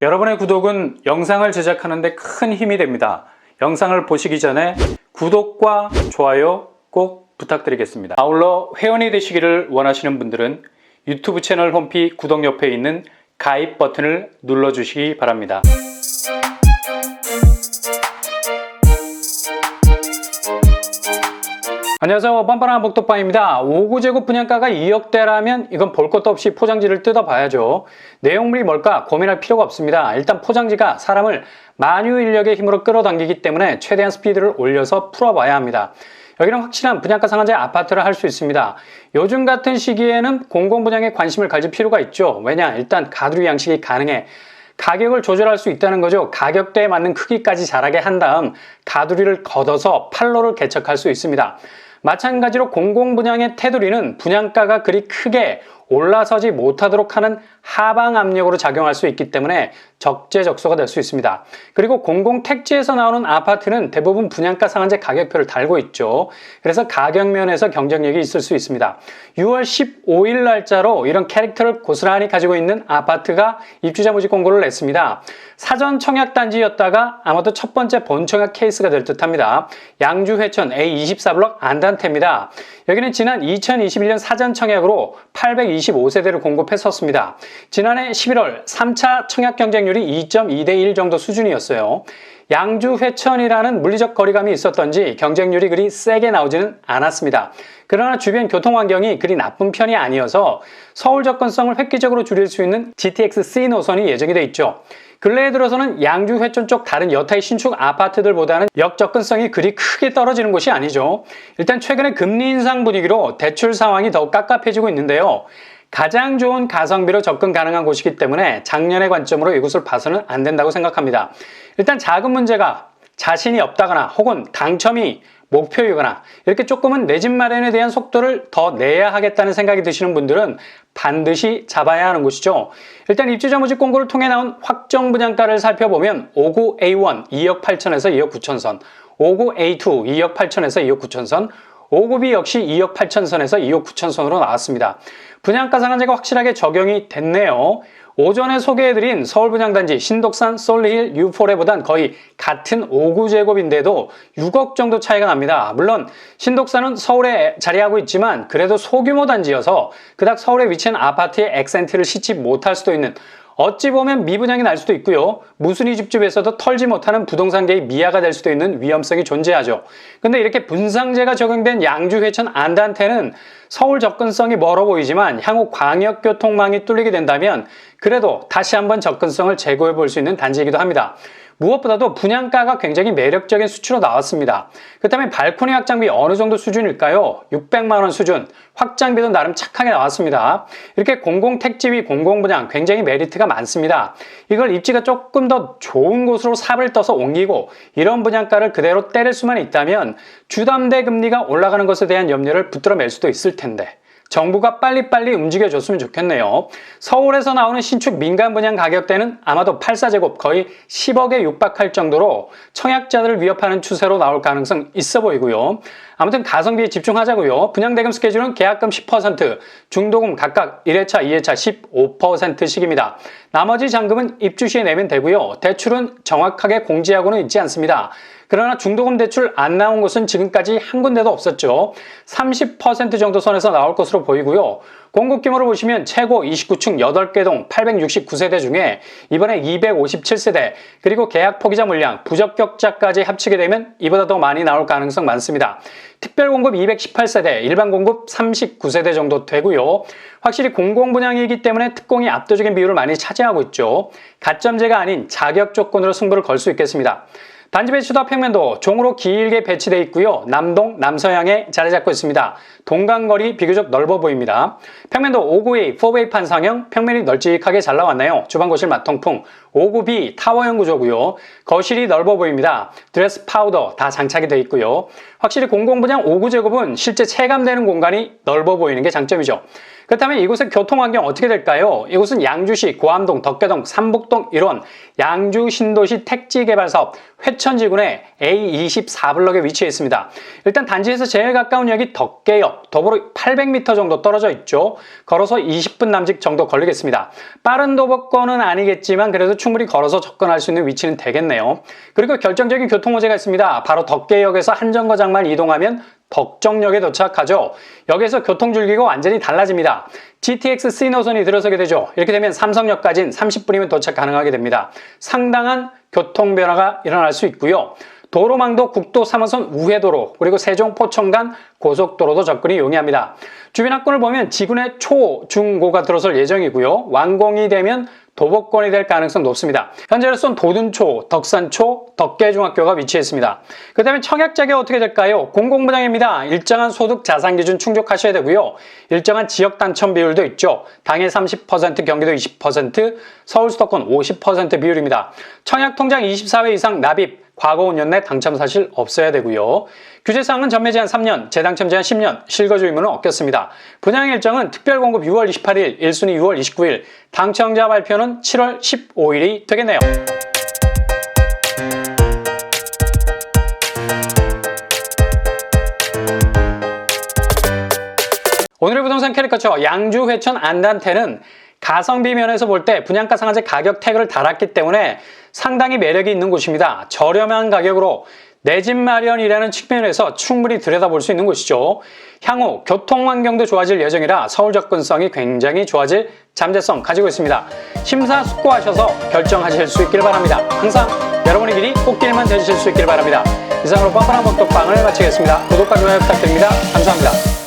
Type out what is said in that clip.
여러분의 구독은 영상을 제작하는 데 큰 힘이 됩니다. 영상을 보시기 전에 구독과 좋아요 꼭 부탁드리겠습니다. 아울러 회원이 되시기를 원하시는 분들은 유튜브 채널 홈피 구독 옆에 있는 가입 버튼을 눌러주시기 바랍니다. 안녕하세요. 뻔뻔한 복덕방입니다. 5구제곱 분양가가 2억대라면 이건 볼 것도 없이 포장지를 뜯어봐야죠. 내용물이 뭘까 고민할 필요가 없습니다. 일단 포장지가 사람을 만유인력의 힘으로 끌어당기기 때문에 최대한 스피드를 올려서 풀어봐야 합니다. 여기는 확실한 분양가 상한제 아파트를 할 수 있습니다. 요즘 같은 시기에는 공공분양에 관심을 가질 필요가 있죠. 왜냐? 일단 가두리 양식이 가능해. 가격을 조절할 수 있다는 거죠. 가격대에 맞는 크기까지 자라게 한 다음 가두리를 걷어서 판로를 개척할 수 있습니다. 마찬가지로 공공분양의 테두리는 분양가가 그리 크게 올라서지 못하도록 하는 하방 압력으로 작용할 수 있기 때문에 적재적소가 될 수 있습니다. 그리고 공공택지에서 나오는 아파트는 대부분 분양가 상한제 가격표를 달고 있죠. 그래서 가격면에서 경쟁력이 있을 수 있습니다. 6월 15일 날짜로 이런 캐릭터를 고스란히 가지고 있는 아파트가 입주자 모집 공고를 냈습니다. 사전 청약 단지였다가 아마도 첫 번째 본청약 케이스가 될 듯합니다. 양주 회천 A24블럭 안단테입니다. 여기는 지난 2021년 사전 청약으로 825세대를 공급했었습니다. 지난해 11월 3차 청약 경쟁률이 2.2대 1 정도 수준이었어요. 양주 회천이라는 물리적 거리감이 있었던지 경쟁률이 그리 세게 나오지는 않았습니다. 그러나 주변 교통 환경이 그리 나쁜 편이 아니어서 서울 접근성을 획기적으로 줄일 수 있는 GTX-C 노선이 예정이 돼 있죠. 근래에 들어서는 양주 회천 쪽 다른 여타의 신축 아파트들보다는 역접근성이 그리 크게 떨어지는 곳이 아니죠. 일단 최근에 금리 인상 분위기로 대출 상황이 더욱 깝깝해지고 있는데요. 가장 좋은 가성비로 접근 가능한 곳이기 때문에 작년의 관점으로 이곳을 봐서는 안 된다고 생각합니다. 일단 자금 문제가 자신이 없다거나 혹은 당첨이 목표이거나 이렇게 조금은 내 집 마련에 대한 속도를 더 내야 하겠다는 생각이 드시는 분들은 반드시 잡아야 하는 곳이죠. 일단 입주자 모집 공고를 통해 나온 확정 분양가를 살펴보면 59A1 2억 8천에서 2억 9천 선, 59A2 2억 8천에서 2억 9천 선, 59B 역시 2억 8천 선에서 2억 9천 선으로 나왔습니다. 분양가 상한제가 확실하게 적용이 됐네요. 오전에 소개해드린 서울분양단지 신독산 솔리힐 U4레보단 거의 같은 5구제곱인데도 6억 정도 차이가 납니다. 물론 신독산은 서울에 자리하고 있지만 그래도 소규모 단지여서 그닥 서울에 위치한 아파트의 액센트를 싣지 못할 수도 있는, 어찌 보면 미분양이 날 수도 있고요. 무순위 집집에서도 털지 못하는 부동산계의 미아가 될 수도 있는 위험성이 존재하죠. 근데 이렇게 분상제가 적용된 양주 회천 안단테는 서울 접근성이 멀어 보이지만 향후 광역교통망이 뚫리게 된다면 그래도 다시 한번 접근성을 재고해 볼 수 있는 단지이기도 합니다. 무엇보다도 분양가가 굉장히 매력적인 수치로 나왔습니다. 그렇다면 발코니 확장비 어느 정도 수준일까요? 600만 원 수준. 확장비도 나름 착하게 나왔습니다. 이렇게 공공택지 공공분양 굉장히 메리트가 많습니다. 이걸 입지가 조금 더 좋은 곳으로 삽을 떠서 옮기고 이런 분양가를 그대로 때릴 수만 있다면 주담대 금리가 올라가는 것에 대한 염려를 붙들어맬 수도 있을 텐데 정부가 빨리빨리 움직여줬으면 좋겠네요. 서울에서 나오는 신축 민간 분양 가격대는 아마도 84제곱 거의 10억에 육박할 정도로 청약자들을 위협하는 추세로 나올 가능성 있어 보이고요. 아무튼 가성비에 집중하자고요. 분양대금 스케줄은 계약금 10%, 중도금 각각 1회차, 2회차 15%씩입니다. 나머지 잔금은 입주 시에 내면 되고요. 대출은 정확하게 공지하고는 있지 않습니다. 그러나 중도금 대출 안 나온 곳은 지금까지 한 군데도 없었죠. 30% 정도 선에서 나올 것으로 보이고요. 공급 규모를 보시면 최고 29층 8개 동 869세대 중에 이번에 257세대, 그리고 계약 포기자 물량, 부적격자까지 합치게 되면 이보다 더 많이 나올 가능성 많습니다. 특별 공급 218세대, 일반 공급 39세대 정도 되고요. 확실히 공공분양이기 때문에 특공이 압도적인 비율을 많이 차지하고 있죠. 가점제가 아닌 자격 조건으로 승부를 걸 수 있겠습니다. 단지 배치도 평면도 종으로 길게 배치되어 있고요. 남동, 남서향에 자리 잡고 있습니다. 동간거리 비교적 넓어 보입니다. 평면도 59A, 4웨이 판상형, 평면이 널찍하게 잘 나왔네요. 주방 거실 마통풍, 59B 타워형 구조고요. 거실이 넓어 보입니다. 드레스 파우더 다 장착이 되어 있고요. 확실히 공공분양 5구제곱은 실제 체감되는 공간이 넓어 보이는 게 장점이죠. 그렇다면 이곳의 교통환경 어떻게 될까요? 이곳은 양주시 고암동, 덕계동, 삼복동 일원 양주 신도시 택지개발사업 회천지구내 A24블럭에 위치해 있습니다. 일단 단지에서 제일 가까운 역이 덕계역, 도보로 800m 정도 떨어져 있죠. 걸어서 20분 남짓 정도 걸리겠습니다. 빠른 도보권은 아니겠지만 그래도 충분히 걸어서 접근할 수 있는 위치는 되겠네요. 그리고 결정적인 교통호재가 있습니다. 바로 덕계역에서 한 정거장만 이동하면 덕정역에 도착하죠. 여기에서 교통줄기가 완전히 달라집니다. GTX C 노선이 들어서게 되죠. 이렇게 되면 삼성역까지는 30분이면 도착 가능하게 됩니다. 상당한 교통 변화가 일어날 수 있고요. 도로망도 국도 3호선 우회도로 그리고 세종 포천 간 고속도로도 접근이 용이합니다. 주변 학군을 보면 지구내 초, 중, 고가 들어설 예정이고요. 완공이 되면 도보권이 될 가능성 높습니다. 현재로선 도둔초, 덕산초, 덕계중학교가 위치해 있습니다. 그 다음에 청약자격 어떻게 될까요? 공공분양입니다. 일정한 소득 자산 기준 충족하셔야 되고요. 일정한 지역 당첨 비율도 있죠. 당일 30%, 경기도 20%, 서울 수도권 50% 비율입니다. 청약 통장 24회 이상 납입, 과거 5년 내 당첨 사실 없어야 되고요. 규제사항은 전매 제한 3년, 재당첨 제한 10년, 실거주 의무는 없겠습니다. 분양 일정은 특별공급 6월 28일, 1순위 6월 29일, 당첨자 발표는 7월 15일이 되겠네요. 오늘의 부동산 캐릭터처 양주 회천 안단테는 가성비 면에서 볼 때 분양가 상한제 가격 태그를 달았기 때문에 상당히 매력이 있는 곳입니다. 저렴한 가격으로 내 집 마련이라는 측면에서 충분히 들여다볼 수 있는 곳이죠. 향후 교통환경도 좋아질 예정이라 서울 접근성이 굉장히 좋아질 잠재성 가지고 있습니다. 심사숙고하셔서 결정하실 수 있길 바랍니다. 항상 여러분의 길이 꽃길만 되실 수 있길 바랍니다. 이상으로 뻔뻔한 복덕방을 마치겠습니다. 구독과 좋아요 부탁드립니다. 감사합니다.